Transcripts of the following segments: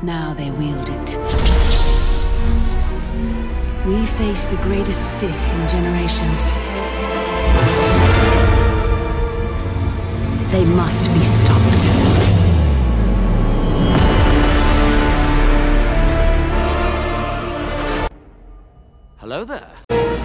Now they wield it. We face the greatest Sith in generations. They must be stopped. Hello there.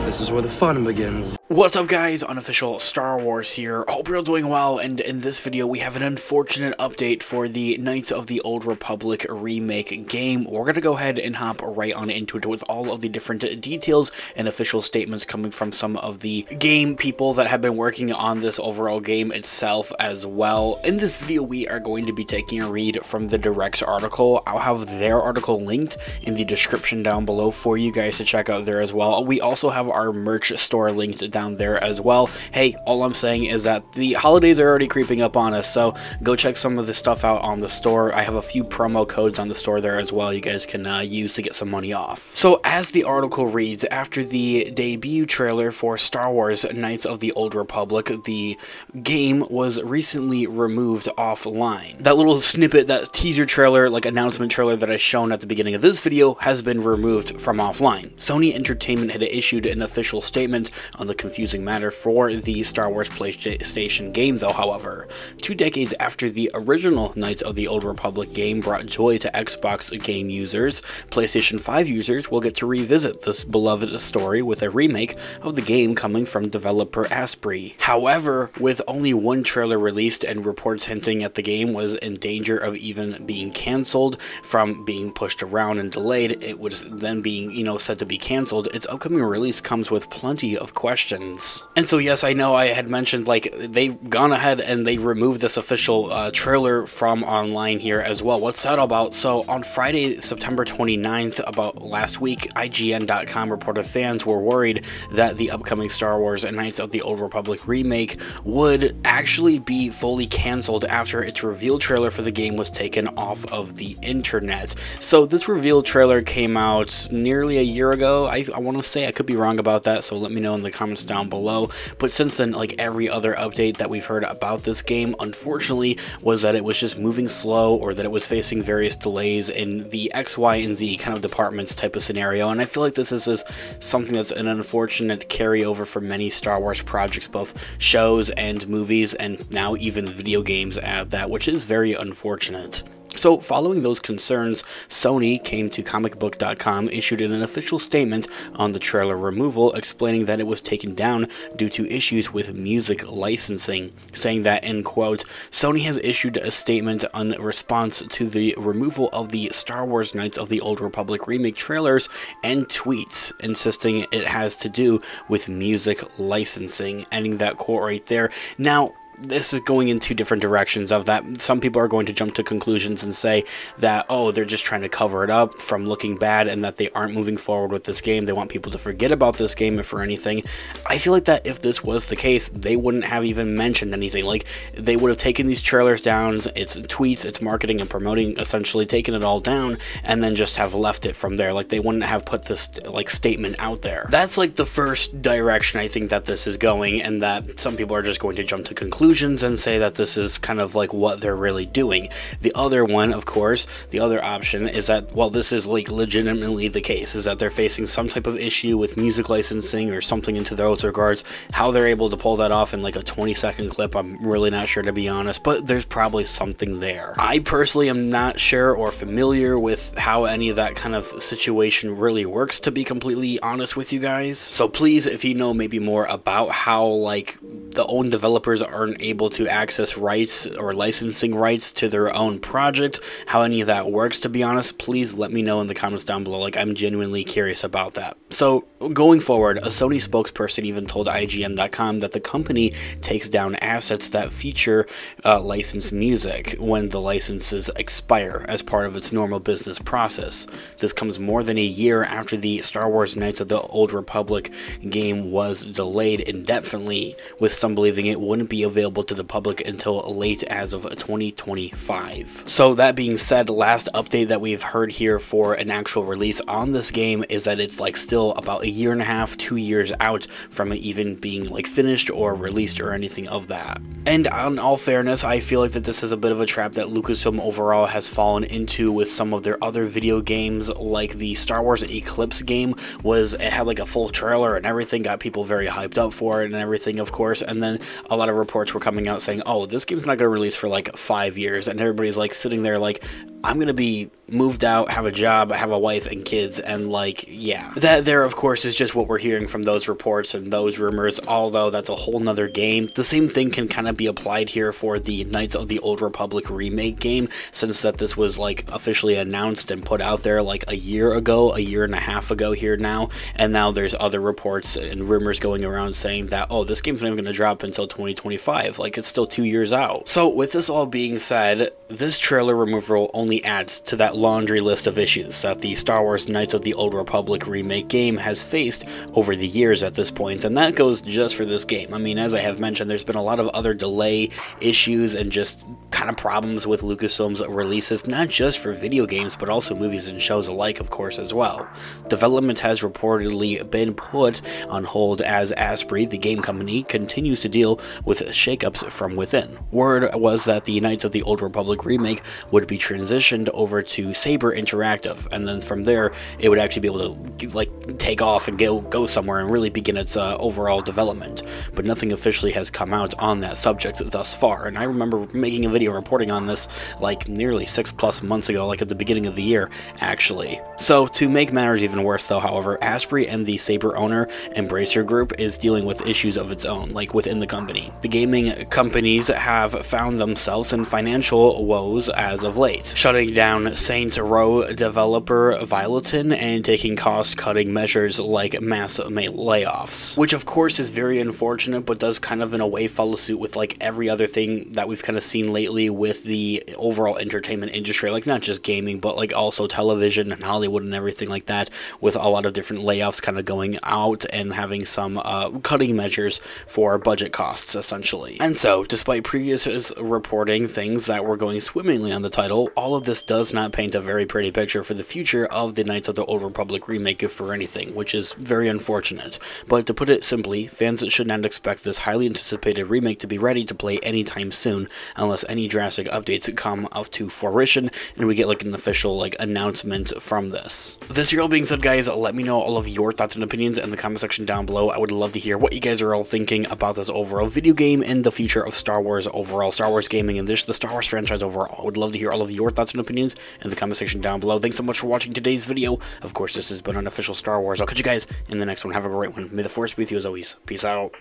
This is where the fun begins. What's up guys, Unofficial Star Wars here. Hope you're all doing well, and in this video we have an unfortunate update for the Knights of the Old Republic remake game. We're gonna go ahead and hop right on into it with all of the different details and official statements coming from some of the game people that have been working on this overall game itself as well. In this video we are going to be taking a read from the Direct's article. I'll have their article linked in the description down below for you guys to check out there as well. We also have our merch store linked down there as well. Hey, all I'm saying is that the holidays are already creeping up on us, so go check some of the stuff out on the store. I have a few promo codes on the store there as well you guys can use to get some money off. So as the article reads, after the debut trailer for Star Wars Knights of the Old Republic, the game was recently removed offline. That little snippet, that teaser trailer, like announcement trailer that I shown at the beginning of this video has been removed from offline. Sony Entertainment had issued an official statement on the confusing matter for the Star Wars PlayStation game though, however. 2 decades after the original Knights of the Old Republic game brought joy to Xbox game users, PlayStation 5 users will get to revisit this beloved story with a remake of the game coming from developer Asprey. However, with only one trailer released and reports hinting at the game was in danger of even being cancelled, from being pushed around and delayed, it was then being, said to be cancelled, its upcoming release comes with plenty of questions. And so yes, I know I had mentioned like they've gone ahead and they removed this official trailer from online here as well. What's that about? So on Friday, September 29th, about last week, IGN.com reported fans were worried that the upcoming Star Wars Knights of the Old Republic remake would actually be fully cancelled after its reveal trailer for the game was taken off of the internet. So this reveal trailer came out nearly a year ago. I want to say, I could be wrong about that, so let me know in the comments down below. But since then, like every other update that we've heard about this game, unfortunately, was that it was just moving slow, or that it was facing various delays in the X, Y, and Z kind of departments type of scenario. And I feel like this is something that's an unfortunate carryover for many Star Wars projects, both shows and movies, and now even video games at that, which is very unfortunate. So, following those concerns, Sony came to comicbook.com, issued an official statement on the trailer removal, explaining that it was taken down due to issues with music licensing, saying that, in quote, Sony has issued a statement in response to the removal of the Star Wars Knights of the Old Republic remake trailers and tweets, insisting it has to do with music licensing, ending that quote right there. Now, this is going in 2 different directions of that. Some people are going to jump to conclusions and say that, oh, they're just trying to cover it up from looking bad and that they aren't moving forward with this game. They want people to forget about this game, if for anything. I feel like that if this was the case, they wouldn't have even mentioned anything. Like, they would have taken these trailers down, its tweets, its marketing and promoting, essentially taken it all down, and then just have left it from there. Like, they wouldn't have put this, like, statement out there. That's, like, the first direction I think that this is going, and that some people are just going to jump to conclusions and say that this is kind of like what they're really doing. The other one, of course, the other option is that, well, this is like legitimately the case, is that they're facing some type of issue with music licensing or something into those regards. How they're able to pull that off in like a 20-second clip, I'm really not sure, to be honest, but there's probably something there. I personally am not sure or familiar with how any of that kind of situation really works, to be completely honest with you guys. So please, if you know maybe more about how like the own developers aren't able to access rights or licensing rights to their own project, how any of that works, to be honest, please let me know in the comments down below. Like, I'm genuinely curious about that. So going forward, a Sony spokesperson even told IGN.com that the company takes down assets that feature licensed music when the licenses expire as part of its normal business process. This comes more than a year after the Star Wars Knights of the Old Republic game was delayed indefinitely, with some believing it wouldn't be available to the public until late as of 2025. So that being said, last update that we've heard here for an actual release on this game is that it's like still about a year and a half, 2 years out from it even being like finished or released or anything of that. And in all fairness, I feel like that this is a bit of a trap that Lucasfilm overall has fallen into with some of their other video games, like the Star Wars Eclipse game. It had like a full trailer and everything, got people very hyped up for it and everything, of course, and then a lot of reports were coming out saying, oh, this game's not going to release for like 5 years, and everybody's like sitting there like, I'm going to be moved out, have a job, have a wife and kids, and like, yeah. That there, of course, is just what we're hearing from those reports and those rumors, although that's a whole nother game. The same thing can kind of be applied here for the Knights of the Old Republic remake game, since that this was like officially announced and put out there like a year and a half ago here now, and now there's other reports and rumors going around saying that, oh, this game's not even going to drop until 2025, like it's still 2 years out. So with this all being said, this trailer removal only adds to that laundry list of issues that the Star Wars Knights of the Old Republic remake game has faced over the years at this point, and that goes just for this game. I mean, as I have mentioned, there's been a lot of other delay issues and just kind of problems with Lucasfilm's releases, not just for video games, but also movies and shows alike, of course, as well. Development has reportedly been put on hold as Asprey, the game company, continues to deal with shakeups from within. Word was that the Knights of the Old Republic remake would be transitioned over to Saber Interactive, and then from there it would actually be able to like take off and go somewhere and really begin its overall development. But nothing officially has come out on that subject thus far, and I remember making a video reporting on this like nearly 6+ months ago, like at the beginning of the year actually. So to make matters even worse though, however, Asprey and the Saber owner Embracer Group is dealing with issues of its own, like within the company. The gaming companies have found themselves in financial woes as of late, shutting down Saints Row developer Violeton and taking cost-cutting measures like mass layoffs, which of course is very unfortunate, but does kind of in a way follow suit with like every other thing that we've kind of seen lately with the overall entertainment industry, like not just gaming, but like also television and Hollywood and everything like that, with a lot of different layoffs kind of going out and having some cutting measures for budget costs, essentially. And so, despite previous reporting things that were going swimmingly on the title, all of this does not paint a very pretty picture for the future of the Knights of the Old Republic remake, if for anything, which is very unfortunate. But to put it simply, fans should not expect this highly anticipated remake to be ready to play anytime soon, unless any drastic updates come up to fruition and we get like an official like announcement from this. This all being said, guys, let me know all of your thoughts and opinions in the comment section down below. I would love to hear what you guys are all thinking about this overall video game and the future of Star Wars overall, Star Wars gaming, and just the Star Wars franchise overall. I would love to hear all of your thoughts and opinions in the comment section down below. Thanks so much for watching today's video. Of course, this has been Unofficial Star Wars. I'll catch you guys in the next one. Have a great one. May the Force be with you as always. Peace out.